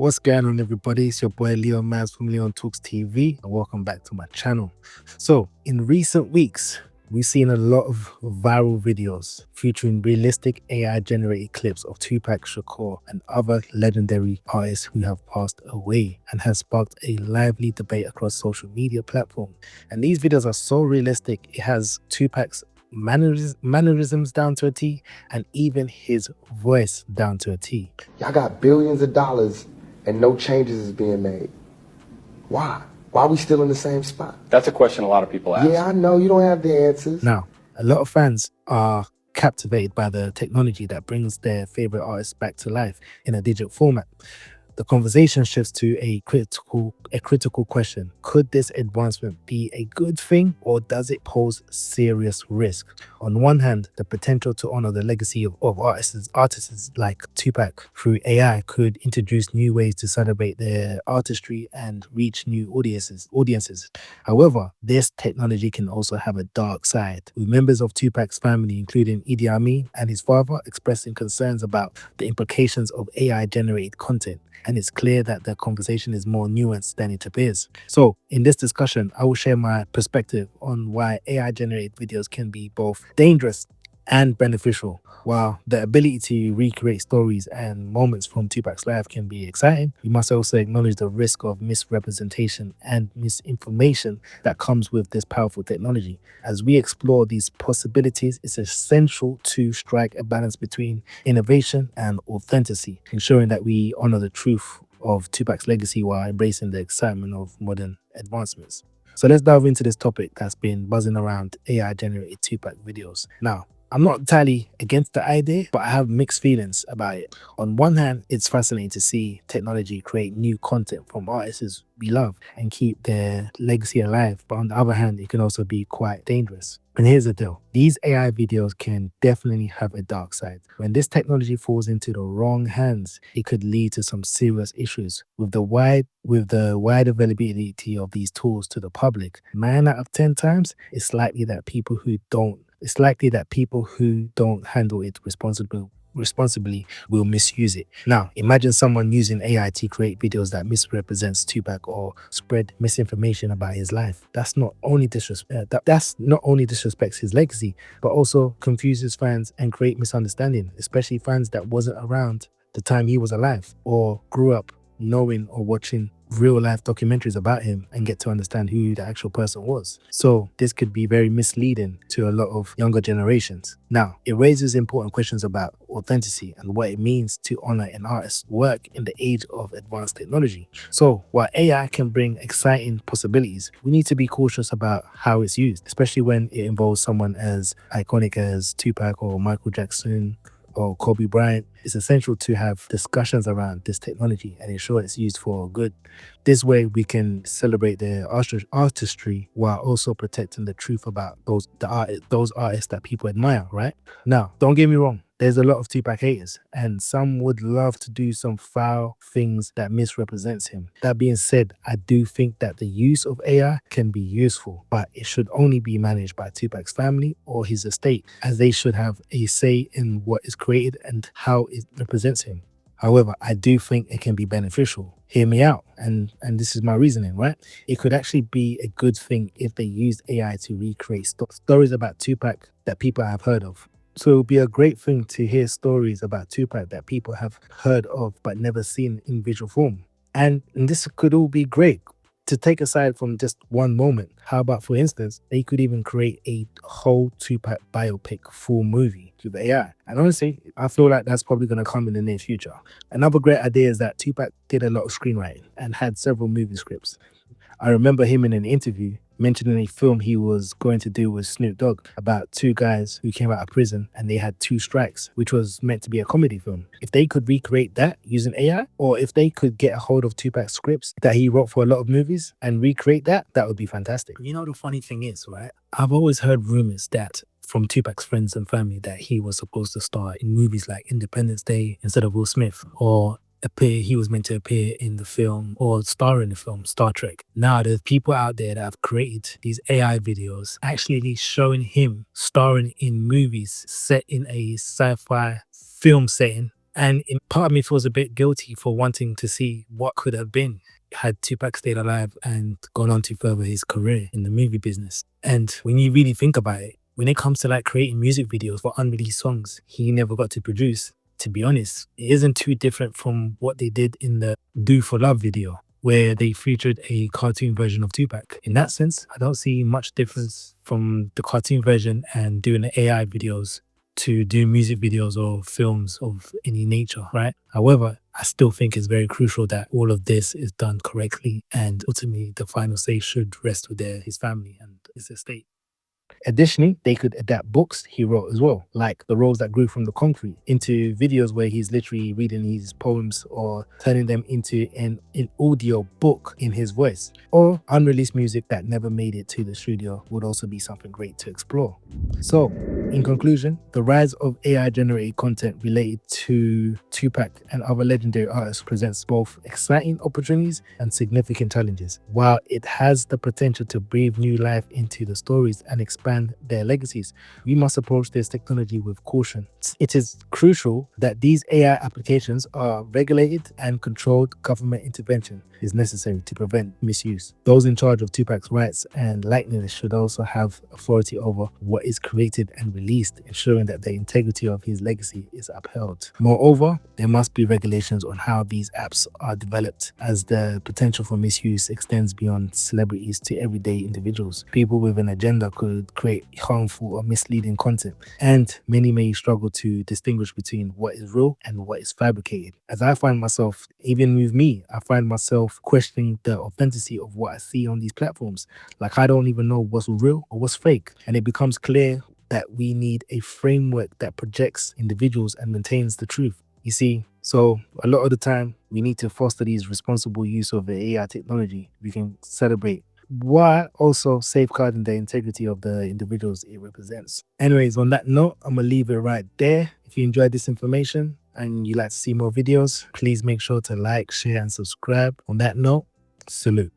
What's going on, everybody? It's your boy Leon Maz from Leon Talks TV, and welcome back to my channel. So, in recent weeks, we've seen a lot of viral videos featuring realistic AI-generated clips of Tupac Shakur and other legendary artists who have passed away, and has sparked a lively debate across social media platforms. And these videos are so realistic; it has Tupac's mannerisms down to a T, and even his voice down to a T. Y'all got billions of dollars and no changes is being made. Why? Why are we still in the same spot? That's a question a lot of people ask. Yeah, I know you don't have the answers. Now, a lot of fans are captivated by the technology that brings their favorite artists back to life in a digital format. The conversation shifts to a critical question. Could this advancement be a good thing, or does it pose serious risk? On one hand, the potential to honor the legacy of artists like Tupac through AI could introduce new ways to celebrate their artistry and reach new audiences. However, this technology can also have a dark side, with members of Tupac's family, including Idi Amin and his father, expressing concerns about the implications of AI-generated content. And it's clear that the conversation is more nuanced than it appears. So, in this discussion, I will share my perspective on why AI-generated videos can be both dangerous and beneficial. While the ability to recreate stories and moments from Tupac's life can be exciting, we must also acknowledge the risk of misrepresentation and misinformation that comes with this powerful technology. As we explore these possibilities, it's essential to strike a balance between innovation and authenticity, ensuring that we honor the truth of Tupac's legacy while embracing the excitement of modern advancements. So let's dive into this topic that's been buzzing around AI-generated Tupac videos. Now, I'm not entirely against the idea, but I have mixed feelings about it. On one hand, it's fascinating to see technology create new content from artists we love and keep their legacy alive. But on the other hand, it can also be quite dangerous. And here's the deal. These AI videos can definitely have a dark side. When this technology falls into the wrong hands, it could lead to some serious issues. With the wide availability of these tools to the public, 9 out of 10 times, it's likely that people who don't handle it responsibly will misuse it. Now, imagine someone using AI to create videos that misrepresents Tupac or spread misinformation about his life. That's not only disrespects his legacy, but also confuses fans and create misunderstanding, especially fans that wasn't around the time he was alive or grew up knowing or watching real life documentaries about him and get to understand who the actual person was. So this could be very misleading to a lot of younger generations. Now, it raises important questions about authenticity and what it means to honor an artist's work in the age of advanced technology. So while AI can bring exciting possibilities, we need to be cautious about how it's used, especially when it involves someone as iconic as Tupac or Michael Jackson or Kobe Bryant. It's essential to have discussions around this technology and ensure it's used for good. This way, we can celebrate their artistry while also protecting the truth about those artists that people admire, right? Now, don't get me wrong. There's a lot of Tupac haters, and some would love to do some foul things that misrepresents him. That being said, I do think that the use of AI can be useful, but it should only be managed by Tupac's family or his estate, as they should have a say in what is created and how it represents him. However, I do think it can be beneficial. Hear me out, and this is my reasoning, right? It could actually be a good thing if they used AI to recreate stories about Tupac that people have heard of. So it would be a great thing to hear stories about Tupac that people have heard of but never seen in visual form. And this could all be great. To take aside from just one moment, how about, for instance, they could even create a whole Tupac biopic full movie with AI. And honestly, I feel like that's probably going to come in the near future. Another great idea is that Tupac did a lot of screenwriting and had several movie scripts. I remember him in an interview mentioning a film he was going to do with Snoop Dogg about two guys who came out of prison and they had two strikes, which was meant to be a comedy film. If they could recreate that using AI, or if they could get a hold of Tupac's scripts that he wrote for a lot of movies and recreate that, that would be fantastic. You know, the funny thing is, right? I've always heard rumors that from Tupac's friends and family that he was supposed to star in movies like Independence Day instead of Will Smith, or he was meant to appear in the film or star in the film Star Trek. Now there's people out there that have created these AI videos actually showing him starring in movies set in a sci-fi film setting And part of me feels a bit guilty for wanting to see what could have been had Tupac stayed alive and gone on to further his career in the movie business. And when you really think about it, when it comes to like creating music videos for unreleased songs he never got to produce, to be honest, it isn't too different from what they did in the Do for Love video, where they featured a cartoon version of Tupac. In that sense, I don't see much difference from the cartoon version and doing the AI videos to do music videos or films of any nature, right? However, I still think it's very crucial that all of this is done correctly, and ultimately the final say should rest with his family and his estate. Additionally, they could adapt books he wrote as well, like The Rose That Grew from the Concrete, into videos where he's literally reading his poems or turning them into an audio book in his voice. Or unreleased music that never made it to the studio would also be something great to explore. So, in conclusion, the rise of AI-generated content related to Tupac and other legendary artists presents both exciting opportunities and significant challenges. While it has the potential to breathe new life into the stories and expand their legacies, we must approach this technology with caution. It is crucial that these AI applications are regulated and controlled. Government intervention is necessary to prevent misuse. Those in charge of Tupac's rights and likeness should also have authority over what is created and released, ensuring that the integrity of his legacy is upheld. Moreover, there must be regulations on how these apps are developed, as the potential for misuse extends beyond celebrities to everyday individuals. People with an agenda could create harmful or misleading content, and many may struggle to distinguish between what is real and what is fabricated. As I find myself, even with me, I find myself questioning the authenticity of what I see on these platforms. Like, I don't even know what's real or what's fake. And it becomes clear that we need a framework that projects individuals and maintains the truth. You see, so a lot of the time we need to foster these responsible use of the AI technology we can celebrate, while also safeguarding the integrity of the individuals it represents. Anyways, on that note, I'm gonna leave it right there. If you enjoyed this information and you'd like to see more videos, please make sure to like, share, and subscribe. On that note, salute.